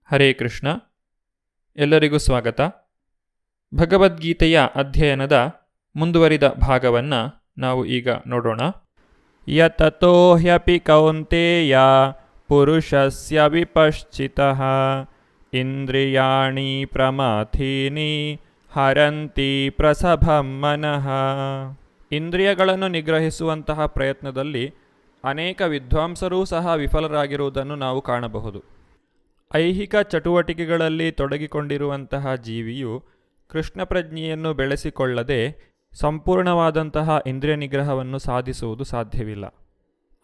ಹರೇ ಕೃಷ್ಣ. ಎಲ್ಲರಿಗೂ ಸ್ವಾಗತ. ಭಗವದ್ಗೀತೆಯ ಅಧ್ಯಯನದ ಮುಂದುವರಿದ ಭಾಗವನ್ನು ನಾವು ಈಗ ನೋಡೋಣ. ಯತತೋ ಹ್ಯಪಿ ಕೌಂತೇಯ ಪುರುಷಸ್ಯ ವಿಪಶ್ಚಿತಃ ಇಂದ್ರಿಯಾಣಿ ಪ್ರಮಾಥೀನಿ ಹರಂತಿ ಪ್ರಸಭಂ ಮನಃ. ಇಂದ್ರಿಯಗಳನ್ನು ನಿಗ್ರಹಿಸುವಂತಹ ಪ್ರಯತ್ನದಲ್ಲಿ ಅನೇಕ ವಿದ್ವಾಂಸರೂ ಸಹ ವಿಫಲರಾಗಿರುವುದನ್ನು ನಾವು ಕಾಣಬಹುದು. ಐಹಿಕ ಚಟುವಟಿಕೆಗಳಲ್ಲಿ ತೊಡಗಿಕೊಂಡಿರುವಂತಹ ಜೀವಿಯು ಕೃಷ್ಣ ಪ್ರಜ್ಞೆಯನ್ನು ಬೆಳೆಸಿಕೊಳ್ಳದೆ ಸಂಪೂರ್ಣವಾದಂತಹ ಇಂದ್ರಿಯ ನಿಗ್ರಹವನ್ನು ಸಾಧಿಸುವುದು ಸಾಧ್ಯವಿಲ್ಲ.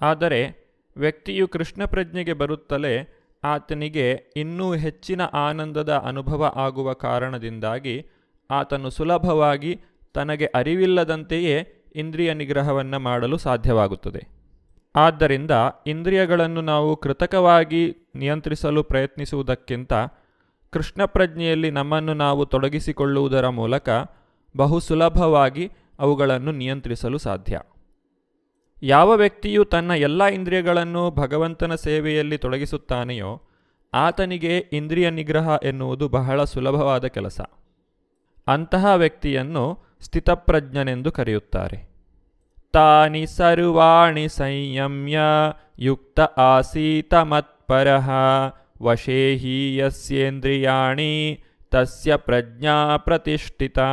ಆದರೆ ವ್ಯಕ್ತಿಯು ಕೃಷ್ಣ ಪ್ರಜ್ಞೆಗೆ ಬರುತ್ತಲೇ ಆತನಿಗೆ ಇನ್ನೂ ಹೆಚ್ಚಿನ ಆನಂದದ ಅನುಭವ ಆಗುವ ಕಾರಣದಿಂದಾಗಿ ಆತನು ಸುಲಭವಾಗಿ ತನಗೆ ಅರಿವಿಲ್ಲದಂತೆಯೇ ಇಂದ್ರಿಯ ನಿಗ್ರಹವನ್ನು ಮಾಡಲು ಸಾಧ್ಯವಾಗುತ್ತದೆ. ಆದ್ದರಿಂದ ಇಂದ್ರಿಯಗಳನ್ನು ನಾವು ಕೃತಕವಾಗಿ ನಿಯಂತ್ರಿಸಲು ಪ್ರಯತ್ನಿಸುವುದಕ್ಕಿಂತ ಕೃಷ್ಣ ಪ್ರಜ್ಞೆಯಲ್ಲಿ ನಮ್ಮನ್ನು ನಾವು ತೊಡಗಿಸಿಕೊಳ್ಳುವುದರ ಮೂಲಕ ಬಹು ಸುಲಭವಾಗಿ ಅವುಗಳನ್ನು ನಿಯಂತ್ರಿಸಲು ಸಾಧ್ಯ. ಯಾವ ವ್ಯಕ್ತಿಯು ತನ್ನ ಎಲ್ಲ ಇಂದ್ರಿಯಗಳನ್ನು ಭಗವಂತನ ಸೇವೆಯಲ್ಲಿ ತೊಡಗಿಸುತ್ತಾನೆಯೋ ಆತನಿಗೆ ಇಂದ್ರಿಯ ನಿಗ್ರಹ ಎನ್ನುವುದು ಬಹಳ ಸುಲಭವಾದ ಕೆಲಸ. ಅಂತಹ ವ್ಯಕ್ತಿಯನ್ನು ಸ್ಥಿತಪ್ರಜ್ಞನೆಂದು ಕರೆಯುತ್ತಾರೆ. ತಾನಿ ಸರ್ವಾಣಿ ಸಂಯಮ್ಯ ಯುಕ್ತ ಆಸೀತ ಮತ್ಪರಃ ವಶೇ ಹಿ ಯಸ್ಯೇಂದ್ರಿಯಾಣಿ ತಸ್ಯ ಪ್ರಜ್ಞಾ ಪ್ರತಿಷ್ಠಿತಾ.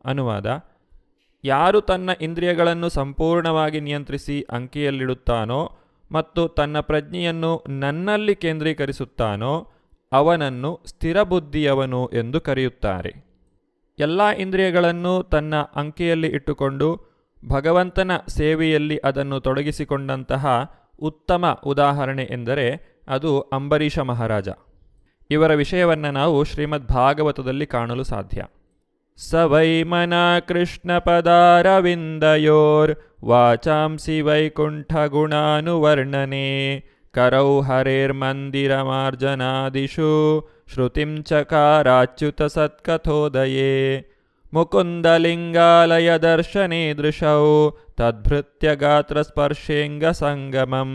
ಅನುವಾದ: ಯಾರು ತನ್ನ ಇಂದ್ರಿಯಗಳನ್ನು ಸಂಪೂರ್ಣವಾಗಿ ನಿಯಂತ್ರಿಸಿ ಅಂಕೆಯಲ್ಲಿಡುತ್ತಾನೋ ಮತ್ತು ತನ್ನ ಪ್ರಜ್ಞೆಯನ್ನು ನನ್ನಲ್ಲಿ ಕೇಂದ್ರೀಕರಿಸುತ್ತಾನೋ ಅವನನ್ನು ಸ್ಥಿರಬುದ್ಧಿಯವನು ಎಂದು ಕರೆಯುತ್ತಾರೆ. ಎಲ್ಲ ಇಂದ್ರಿಯಗಳನ್ನು ತನ್ನ ಅಂಕೆಯಲ್ಲಿ ಇಟ್ಟುಕೊಂಡು ಭಗವಂತನ ಸೇವೆಯಲ್ಲಿ ಅದನ್ನು ತೊಡಗಿಸಿಕೊಂಡಂತಹ ಉತ್ತಮ ಉದಾಹರಣೆ ಎಂದರೆ ಅದು ಅಂಬರೀಷ ಮಹಾರಾಜ. ಇವರ ವಿಷಯವನ್ನು ನಾವು ಶ್ರೀಮದ್ ಭಾಗವತದಲ್ಲಿ ಕಾಣಲು ಸಾಧ್ಯ. ಸ ವೈ ಮನ ಕೃಷ್ಣ ಪದಾರವಿಂದಯೋರ್ ವಾಚಾಂಸಿ ವೈಕುಂಠ ಗುಣಾನುವರ್ಣನೆ ಕರೌ ಹರೇರ್ಮಂದಿರಮಾರ್ಜನಾದಿಷು ಶ್ರುತಿಂ ಚಕಾರಾಚ್ಯುತ ಸತ್ಕಥೋದಯೇ ಮುಕುಂದಲಿಂಗಾಲಯ ದರ್ಶನೇ ದೃಶೌ ತದ್ಭೃತ್ಯ ಗಾತ್ರ ಸ್ಪರ್ಶೇಂಗ ಸಂಗಮಂ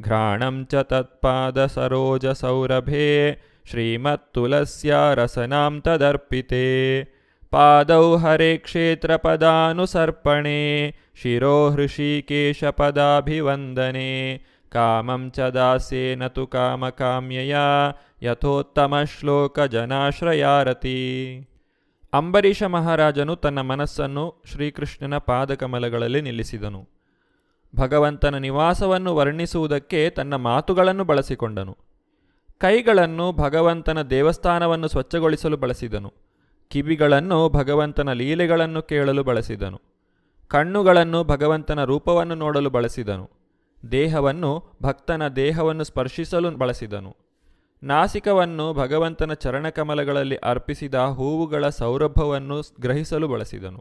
ಘ್ರಾಣಂ ಚ ತತ್ಪಾದ ಸರೋಜ ಸೌರಭೇ ಶ್ರೀಮತ್ತುಲಸ್ಯ ರಸನಾಂ ತದರ್ಪಿತೆ ಪಾದೌ ಹರೇ ಕ್ಷೇತ್ರ ಪದಾನುಸರ್ಪಣೆ ಶಿರೋ ಹೃಷಿಕೇಶ ಪದಾಭಿವಂದನೆ ಕಾಮಂ ಚ ದಾಸ್ಯೇನ ತು ಕಾಮಕಾಮ್ಯಯ ಯಥೋತ್ತಮ ಶ್ಲೋಕ ಜನಾಶ್ರಯಾರತಿ. ಅಂಬರೀಷ ಮಹಾರಾಜನು ತನ್ನ ಮನಸ್ಸನ್ನು ಶ್ರೀಕೃಷ್ಣನ ಪಾದಕಮಲಗಳಲ್ಲಿ ನಿಲ್ಲಿಸಿದನು. ಭಗವಂತನ ನಿವಾಸವನ್ನು ವರ್ಣಿಸುವುದಕ್ಕೆ ತನ್ನ ಮಾತುಗಳನ್ನು ಬಳಸಿಕೊಂಡನು. ಕೈಗಳನ್ನು ಭಗವಂತನ ದೇವಸ್ಥಾನವನ್ನು ಸ್ವಚ್ಛಗೊಳಿಸಲು ಬಳಸಿದನು. ಕಿವಿಗಳನ್ನು ಭಗವಂತನ ಲೀಲೆಗಳನ್ನು ಕೇಳಲು ಬಳಸಿದನು. ಕಣ್ಣುಗಳನ್ನು ಭಗವಂತನ ರೂಪವನ್ನು ನೋಡಲು ಬಳಸಿದನು. ದೇಹವನ್ನು ಭಕ್ತನ ದೇಹವನ್ನು ಸ್ಪರ್ಶಿಸಲು ಬಳಸಿದನು. ನಾಸಿಕವನ್ನು ಭಗವಂತನ ಚರಣಕಮಲಗಳಲ್ಲಿ ಅರ್ಪಿಸಿದ ಹೂವುಗಳ ಸೌರಭವನ್ನು ಗ್ರಹಿಸಲು ಬಳಸಿದನು.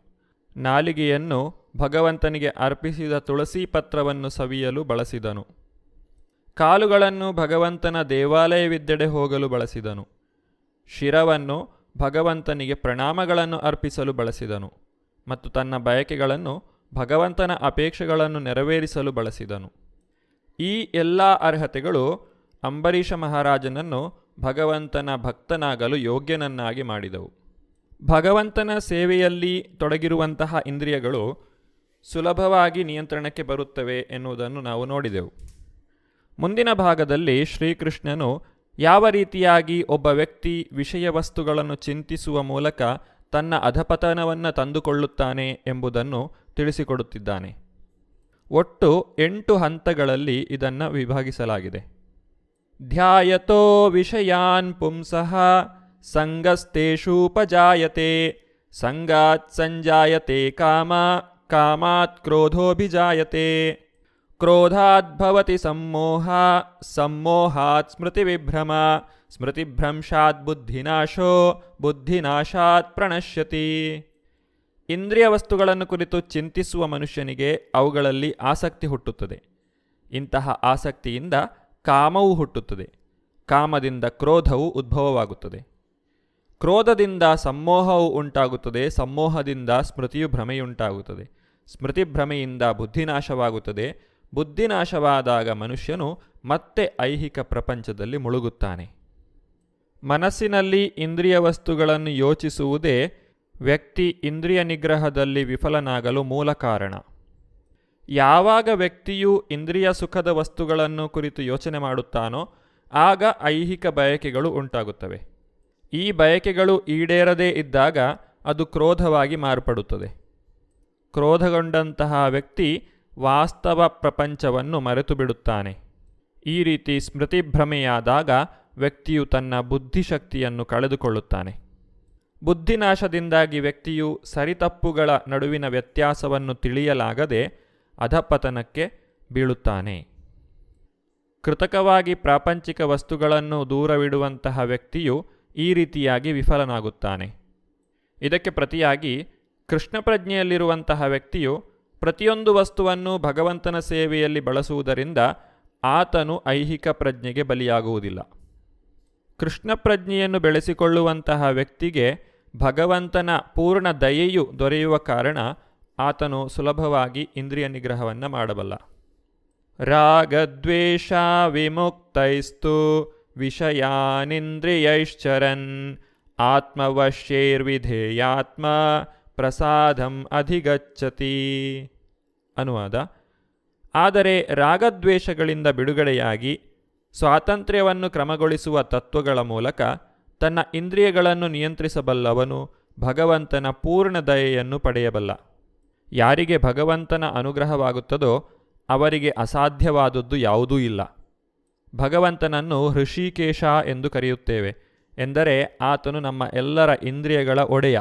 ನಾಲಿಗೆಯನ್ನು ಭಗವಂತನಿಗೆ ಅರ್ಪಿಸಿದ ತುಳಸಿ ಪತ್ರವನ್ನು ಸವಿಯಲು ಬಳಸಿದನು. ಕಾಲುಗಳನ್ನು ಭಗವಂತನ ದೇವಾಲಯವಿದ್ದೆಡೆ ಹೋಗಲು ಬಳಸಿದನು. ಶಿರವನ್ನು ಭಗವಂತನಿಗೆ ಪ್ರಣಾಮಗಳನ್ನು ಅರ್ಪಿಸಲು ಬಳಸಿದನು ಮತ್ತು ತನ್ನ ಬಯಕೆಗಳನ್ನು ಭಗವಂತನ ಅಪೇಕ್ಷೆಗಳನ್ನು ನೆರವೇರಿಸಲು ಬಳಸಿದನು. ಈ ಎಲ್ಲ ಅರ್ಹತೆಗಳು ಅಂಬರೀಷ ಮಹಾರಾಜನನ್ನು ಭಗವಂತನ ಭಕ್ತನಾಗಲು ಯೋಗ್ಯನನ್ನಾಗಿ ಮಾಡಿದವು. ಭಗವಂತನ ಸೇವೆಯಲ್ಲಿ ತೊಡಗಿರುವಂತಹ ಇಂದ್ರಿಯಗಳು ಸುಲಭವಾಗಿ ನಿಯಂತ್ರಣಕ್ಕೆ ಬರುತ್ತವೆ ಎನ್ನುವುದನ್ನು ನಾವು ನೋಡಿದೆವು. ಮುಂದಿನ ಭಾಗದಲ್ಲಿ ಶ್ರೀಕೃಷ್ಣನು ಯಾವ ರೀತಿಯಾಗಿ ಒಬ್ಬ ವ್ಯಕ್ತಿ ವಿಷಯ ವಸ್ತುಗಳನ್ನು ಚಿಂತಿಸುವ ಮೂಲಕ ತನ್ನ ಅಧಪತನವನ್ನು ತಂದುಕೊಳ್ಳುತ್ತಾನೆ ಎಂಬುದನ್ನು ತಿಳಿಸಿಕೊಡುತ್ತಿದ್ದಾನೆ. ಒಟ್ಟು 8 ಹಂತಗಳಲ್ಲಿ ಇದನ್ನು ವಿಭಾಗಿಸಲಾಗಿದೆ. ಧ್ಯಾಯತೋ ವಿಷಯಾನ್ ಪುಂಸಃ ಸಂಗಸ್ತೇಷೂಪಜಾಯತೆ ಸಂಗಾತ್ ಸಂಜಾಯತೆ ಕಾಮ ಕಾಮಾತ್ ಕ್ರೋಧೋಭಿಜಾಯತೆ ಕ್ರೋಧಾತ್ ಭವತಿ ಸಮ್ಮೋಹ ಸಮ್ಮೋಹಾತ್ ಸ್ಮೃತಿವಿಭ್ರಮ ಸ್ಮೃತಿಭ್ರಂಶಾತ್ ಬುದ್ಧಿನಾಶೋ ಬುದ್ಧಿನಾಶಾತ್ ಪ್ರಣಶ್ಯತಿ. ಇಂದ್ರಿಯ ವಸ್ತುಗಳನ್ನು ಕುರಿತು ಚಿಂತಿಸುವ ಮನುಷ್ಯನಿಗೆ ಅವುಗಳಲ್ಲಿ ಆಸಕ್ತಿ ಹುಟ್ಟುತ್ತದೆ. ಇಂತಹ ಆಸಕ್ತಿಯಿಂದ ಕಾಮವು ಹುಟ್ಟುತ್ತದೆ. ಕಾಮದಿಂದ ಕ್ರೋಧವು ಉದ್ಭವವಾಗುತ್ತದೆ. ಕ್ರೋಧದಿಂದ ಸಮ್ಮೋಹವು ಉಂಟಾಗುತ್ತದೆ. ಸಮ್ಮೋಹದಿಂದ ಸ್ಮೃತಿಯು ಭ್ರಮೆಯುಂಟಾಗುತ್ತದೆ. ಸ್ಮೃತಿಭ್ರಮೆಯಿಂದ ಬುದ್ಧಿನಾಶವಾಗುತ್ತದೆ. ಬುದ್ಧಿನಾಶವಾದಾಗ ಮನುಷ್ಯನು ಮತ್ತೆ ಐಹಿಕ ಪ್ರಪಂಚದಲ್ಲಿ ಮುಳುಗುತ್ತಾನೆ. ಮನಸ್ಸಿನಲ್ಲಿ ಇಂದ್ರಿಯ ವಸ್ತುಗಳನ್ನು ಯೋಚಿಸುವುದೇ ವ್ಯಕ್ತಿ ಇಂದ್ರಿಯ ನಿಗ್ರಹದಲ್ಲಿ ವಿಫಲನಾಗಲು ಮೂಲ ಕಾರಣ. ಯಾವಾಗ ವ್ಯಕ್ತಿಯು ಇಂದ್ರಿಯ ಸುಖದ ವಸ್ತುಗಳನ್ನು ಕುರಿತು ಯೋಚನೆ ಮಾಡುತ್ತಾನೋ ಆಗ ಐಹಿಕ ಬಯಕೆಗಳು ಉಂಟಾಗುತ್ತವೆ. ಈ ಬಯಕೆಗಳು ಈಡೇರದೇ ಇದ್ದಾಗ ಅದು ಕ್ರೋಧವಾಗಿ ಮಾರ್ಪಡುತ್ತದೆ. ಕ್ರೋಧಗೊಂಡಂತಹ ವ್ಯಕ್ತಿ ವಾಸ್ತವ ಪ್ರಪಂಚವನ್ನು ಮರೆತು ಬಿಡುತ್ತಾನೆ. ಈ ರೀತಿ ಸ್ಮೃತಿಭ್ರಮೆಯಾದಾಗ ವ್ಯಕ್ತಿಯು ತನ್ನ ಬುದ್ಧಿಶಕ್ತಿಯನ್ನು ಕಳೆದುಕೊಳ್ಳುತ್ತಾನೆ. ಬುದ್ಧಿನಾಶದಿಂದಾಗಿ ವ್ಯಕ್ತಿಯು ಸರಿತಪ್ಪುಗಳ ನಡುವಿನ ವ್ಯತ್ಯಾಸವನ್ನು ತಿಳಿಯಲಾಗದೆ ಅಧಪತನಕ್ಕೆ ಬೀಳುತ್ತಾನೆ. ಕೃತಕವಾಗಿ ಪ್ರಾಪಂಚಿಕ ವಸ್ತುಗಳನ್ನು ದೂರವಿಡುವಂತಹ ವ್ಯಕ್ತಿಯು ಈ ರೀತಿಯಾಗಿ ವಿಫಲನಾಗುತ್ತಾನೆ. ಇದಕ್ಕೆ ಪ್ರತಿಯಾಗಿ ಕೃಷ್ಣ ಪ್ರಜ್ಞೆಯಲ್ಲಿರುವಂತಹ ವ್ಯಕ್ತಿಯು ಪ್ರತಿಯೊಂದು ವಸ್ತುವನ್ನು ಭಗವಂತನ ಸೇವೆಯಲ್ಲಿ ಬಳಸುವುದರಿಂದ ಆತನು ಐಹಿಕ ಪ್ರಜ್ಞೆಗೆ ಬಲಿಯಾಗುವುದಿಲ್ಲ. ಕೃಷ್ಣ ಪ್ರಜ್ಞೆಯನ್ನು ಬೆಳೆಸಿಕೊಳ್ಳುವಂತಹ ವ್ಯಕ್ತಿಗೆ ಭಗವಂತನ ಪೂರ್ಣ ದಯೆಯು ದೊರೆಯುವ ಕಾರಣ ಆತನು ಸುಲಭವಾಗಿ ಇಂದ್ರಿಯ ನಿಗ್ರಹವನ್ನು ಮಾಡಬಲ್ಲ. ರಾಗದ್ವೇಷ ವಿಮುಕ್ತೈಸ್ತು ವಿಷಯಾನಿಂದ್ರಿಯೈಶ್ಚರನ್ ಆತ್ಮವಶ್ಯೈರ್ವಿಧೇಯಾತ್ಮ ಪ್ರಸಾದಂ ಅಧಿಗಚ್ಚತಿ. ಅನುವಾದ: ಆದರೆ ರಾಗದ್ವೇಷಗಳಿಂದ ಬಿಡುಗಡೆಯಾಗಿ ಸ್ವಾತಂತ್ರ್ಯವನ್ನು ಕ್ರಮಗೊಳಿಸುವ ತತ್ವಗಳ ಮೂಲಕ ತನ್ನ ಇಂದ್ರಿಯಗಳನ್ನು ನಿಯಂತ್ರಿಸಬಲ್ಲವನು ಭಗವಂತನ ಪೂರ್ಣ ದಯೆಯನ್ನು ಪಡೆಯಬಲ್ಲ. ಯಾರಿಗೆ ಭಗವಂತನ ಅನುಗ್ರಹವಾಗುತ್ತದೋ ಅವರಿಗೆ ಅಸಾಧ್ಯವಾದದ್ದು ಯಾವುದೂ ಇಲ್ಲ. ಭಗವಂತನನ್ನು ಹೃಷಿಕೇಶ ಎಂದು ಕರೆಯುತ್ತೇವೆ. ಎಂದರೆ ಆತನು ನಮ್ಮ ಎಲ್ಲರ ಇಂದ್ರಿಯಗಳ ಒಡೆಯ.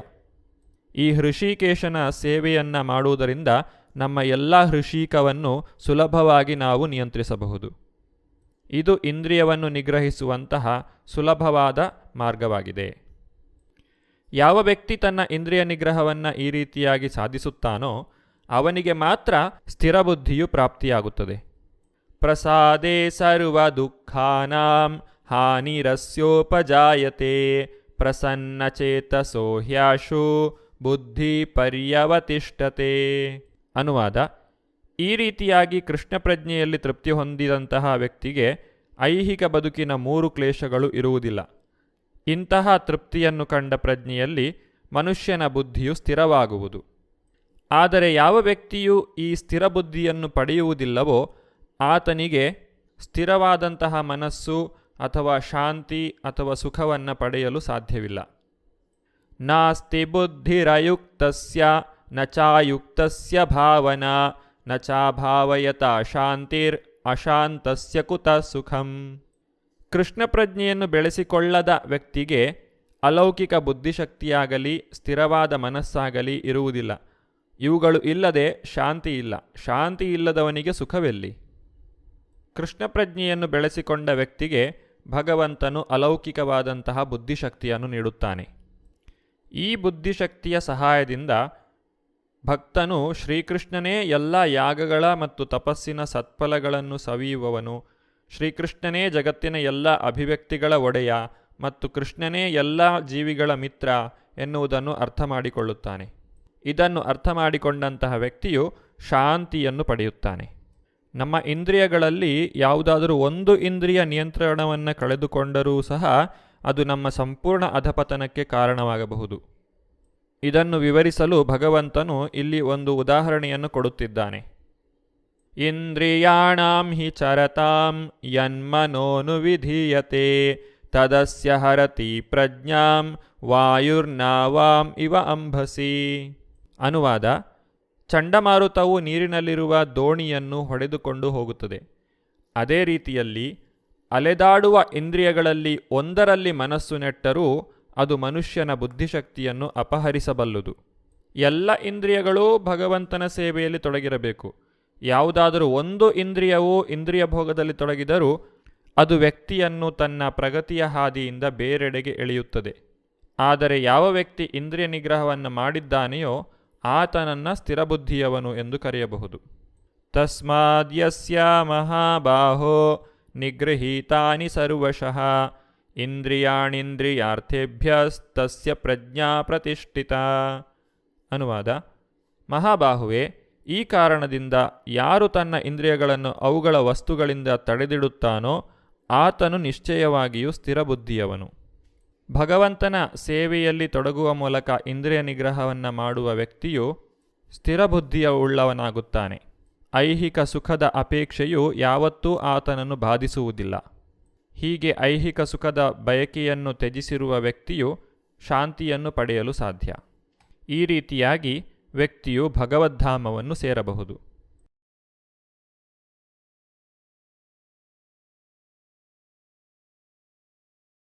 ಈ ಹೃಷಿಕೇಶನ ಸೇವೆಯನ್ನು ಮಾಡುವುದರಿಂದ ನಮ್ಮ ಎಲ್ಲ ಹೃಷಿಕವನ್ನು ಸುಲಭವಾಗಿ ನಾವು ನಿಯಂತ್ರಿಸಬಹುದು. ಇದು ಇಂದ್ರಿಯವನ್ನು ನಿಗ್ರಹಿಸುವಂತಹ ಸುಲಭವಾದ ಮಾರ್ಗವಾಗಿದೆ. ಯಾವ ವ್ಯಕ್ತಿ ತನ್ನ ಇಂದ್ರಿಯ ನಿಗ್ರಹವನ್ನು ಈ ರೀತಿಯಾಗಿ ಸಾಧಿಸುತ್ತಾನೋ ಅವನಿಗೆ ಮಾತ್ರ ಸ್ಥಿರಬುದ್ಧಿಯು ಪ್ರಾಪ್ತಿಯಾಗುತ್ತದೆ. ಪ್ರಸಾದೇ ಸರ್ವ ದುಃಖಾನಾಂ ಹಾನಿರಸ್ಯೋಪಜಾಯತೆ ಪ್ರಸನ್ನಚೇತಸೋ ಹ್ಯಾಶು ಬುದ್ಧಿ ಪರ್ಯವತಿಷ್ಠತೆ. ಅನುವಾದ: ಈ ರೀತಿಯಾಗಿ ಕೃಷ್ಣ ಪ್ರಜ್ಞೆಯಲ್ಲಿ ತೃಪ್ತಿ ಹೊಂದಿದಂತಹ ವ್ಯಕ್ತಿಗೆ ಐಹಿಕ ಬದುಕಿನ 3 ಕ್ಲೇಶಗಳು ಇರುವುದಿಲ್ಲ. ಇಂತಹ ತೃಪ್ತಿಯನ್ನು ಕಂಡ ಪ್ರಜ್ಞೆಯಲ್ಲಿ ಮನುಷ್ಯನ ಬುದ್ಧಿಯು ಸ್ಥಿರವಾಗುವುದು. ಆದರೆ ಯಾವ ವ್ಯಕ್ತಿಯು ಈ ಸ್ಥಿರ ಬುದ್ಧಿಯನ್ನು ಪಡೆಯುವುದಿಲ್ಲವೋ ಆತನಿಗೆ ಸ್ಥಿರವಾದಂತಹ ಮನಸ್ಸು ಅಥವಾ ಶಾಂತಿ ಅಥವಾ ಸುಖವನ್ನು ಪಡೆಯಲು ಸಾಧ್ಯವಿಲ್ಲ. ನಾಸ್ತಿ ಬುದ್ಧಿರಯುಕ್ತಸ್ಯ ನ ಚಾಯುಕ್ತಸ್ಯ ಭಾವನಾ ನ ಚಾಭಾವಯತಾ ಶಾಂತಿರ್ ಅಶಾಂತಸ್ಯ ಕುತಃ ಸುಖಂ. ಕೃಷ್ಣ ಪ್ರಜ್ಞೆಯನ್ನು ಬೆಳೆಸಿಕೊಳ್ಳದ ವ್ಯಕ್ತಿಗೆ ಅಲೌಕಿಕ ಬುದ್ಧಿಶಕ್ತಿಯಾಗಲಿ ಸ್ಥಿರವಾದ ಮನಸ್ಸಾಗಲಿ ಇರುವುದಿಲ್ಲ. ಇವುಗಳು ಇಲ್ಲದೆ ಶಾಂತಿ ಇಲ್ಲ. ಶಾಂತಿ ಇಲ್ಲದವನಿಗೆ ಸುಖವೆಲ್ಲಿ? ಕೃಷ್ಣ ಪ್ರಜ್ಞೆಯನ್ನು ಬೆಳೆಸಿಕೊಂಡ ವ್ಯಕ್ತಿಗೆ ಭಗವಂತನು ಅಲೌಕಿಕವಾದಂತಹ ಬುದ್ಧಿಶಕ್ತಿಯನ್ನು ನೀಡುತ್ತಾನೆ. ಈ ಬುದ್ಧಿಶಕ್ತಿಯ ಸಹಾಯದಿಂದ ಭಕ್ತನು ಶ್ರೀಕೃಷ್ಣನೇ ಎಲ್ಲ ಯಾಗಗಳ ಮತ್ತು ತಪಸ್ಸಿನ ಸತ್ಫಲಗಳನ್ನು ಸವಿಯುವವನು, ಶ್ರೀಕೃಷ್ಣನೇ ಜಗತ್ತಿನ ಎಲ್ಲ ಅಭಿವ್ಯಕ್ತಿಗಳ ಒಡೆಯ ಮತ್ತು ಕೃಷ್ಣನೇ ಎಲ್ಲ ಜೀವಿಗಳ ಮಿತ್ರ ಎನ್ನುವುದನ್ನು ಅರ್ಥ ಮಾಡಿಕೊಳ್ಳುತ್ತಾನೆ. ಇದನ್ನು ಅರ್ಥ ಮಾಡಿಕೊಂಡಂತಹ ವ್ಯಕ್ತಿಯು ಶಾಂತಿಯನ್ನು ಪಡೆಯುತ್ತಾನೆ. ನಮ್ಮ ಇಂದ್ರಿಯಗಳಲ್ಲಿ ಯಾವುದಾದರೂ ಒಂದು ಇಂದ್ರಿಯ ನಿಯಂತ್ರಣವನ್ನು ಕಳೆದುಕೊಂಡರೂ ಸಹ ಅದು ನಮ್ಮ ಸಂಪೂರ್ಣ ಅಧಪತನಕ್ಕೆ ಕಾರಣವಾಗಬಹುದು. ಇದನ್ನು ವಿವರಿಸಲು ಭಗವಂತನು ಇಲ್ಲಿ ಒಂದು ಉದಾಹರಣೆಯನ್ನು ಕೊಡುತ್ತಿದ್ದಾನೆ. ಇಂದ್ರಿಯಾಣಾಂ ಹಿ ಚರತಾಂ ಯನ್ಮನೋನು ವಿಧೀಯತೆ ತದಸ್ಯ ಹರತಿ ಪ್ರಜ್ಞಾಂ ವಾಯುರ್ನಾವಾಂ ಇವ ಅಂಬಸಿ. ಅನುವಾದ: ಚಂಡಮಾರುತವು ನೀರಿನಲ್ಲಿರುವ ದೋಣಿಯನ್ನು ಹೊಡೆದುಕೊಂಡು ಹೋಗುತ್ತದೆ. ಅದೇ ರೀತಿಯಲ್ಲಿ ಅಲೆದಾಡುವ ಇಂದ್ರಿಯಗಳಲ್ಲಿ ಒಂದರಲ್ಲಿ ಮನಸ್ಸು ನೆಟ್ಟರೂ ಅದು ಮನುಷ್ಯನ ಬುದ್ಧಿಶಕ್ತಿಯನ್ನು ಅಪಹರಿಸಬಲ್ಲುದು. ಎಲ್ಲ ಇಂದ್ರಿಯಗಳೂ ಭಗವಂತನ ಸೇವೆಯಲ್ಲಿ ತೊಡಗಿರಬೇಕು. ಯಾವುದಾದರೂ ಒಂದು ಇಂದ್ರಿಯವು ಇಂದ್ರಿಯ ಭೋಗದಲ್ಲಿ ತೊಡಗಿದರೂ ಅದು ವ್ಯಕ್ತಿಯನ್ನು ತನ್ನ ಪ್ರಗತಿಯ ಹಾದಿಯಿಂದ ಬೇರೆಡೆಗೆ ಎಳೆಯುತ್ತದೆ. ಆದರೆ ಯಾವ ವ್ಯಕ್ತಿ ಇಂದ್ರಿಯ ನಿಗ್ರಹವನ್ನು ಮಾಡಿದ್ದಾನೆಯೋ ಆತನನ್ನು ಸ್ಥಿರಬುದ್ಧಿಯವನು ಎಂದು ಕರೆಯಬಹುದು. ತಸ್ಮಾದ್ಯಸ್ಯ ಮಹಾಬಾಹೋ ನಿಗೃಹೀತಾನಿ ಸರ್ವಶಃ ಇಂದ್ರಿಯಾಣಿಂದ್ರಿಯಾರ್ಥೇಭ್ಯಸ್ತಸ್ಯ ಪ್ರಜ್ಞಾ ಪ್ರತಿಷ್ಠಿತಾ. ಅನುವಾದ: ಮಹಾಬಾಹುವೆ, ಈ ಕಾರಣದಿಂದ ಯಾರು ತನ್ನ ಇಂದ್ರಿಯಗಳನ್ನು ಅವುಗಳ ವಸ್ತುಗಳಿಂದ ತಡೆದಿಡುತ್ತಾನೋ ಆತನು ನಿಶ್ಚಯವಾಗಿಯೂ ಸ್ಥಿರಬುದ್ಧಿಯವನು. ಭಗವಂತನ ಸೇವೆಯಲ್ಲಿ ತೊಡಗುವ ಮೂಲಕ ಇಂದ್ರಿಯ ನಿಗ್ರಹವನ್ನು ಮಾಡುವ ವ್ಯಕ್ತಿಯು ಸ್ಥಿರಬುದ್ಧಿಯ ಉಳ್ಳವನಾಗುತ್ತಾನೆ. ಐಹಿಕ ಸುಖದ ಅಪೇಕ್ಷೆಯು ಯಾವತ್ತೂ ಆತನನ್ನು ಬಾಧಿಸುವುದಿಲ್ಲ. ಹೀಗೆ ಐಹಿಕ ಸುಖದ ಬಯಕೆಯನ್ನು ತ್ಯಜಿಸಿರುವ ವ್ಯಕ್ತಿಯು ಶಾಂತಿಯನ್ನು ಪಡೆಯಲು ಸಾಧ್ಯ. ಈ ರೀತಿಯಾಗಿ ವ್ಯಕ್ತಿಯು ಭಗವದ್ಧಾಮವನ್ನು ಸೇರಬಹುದು.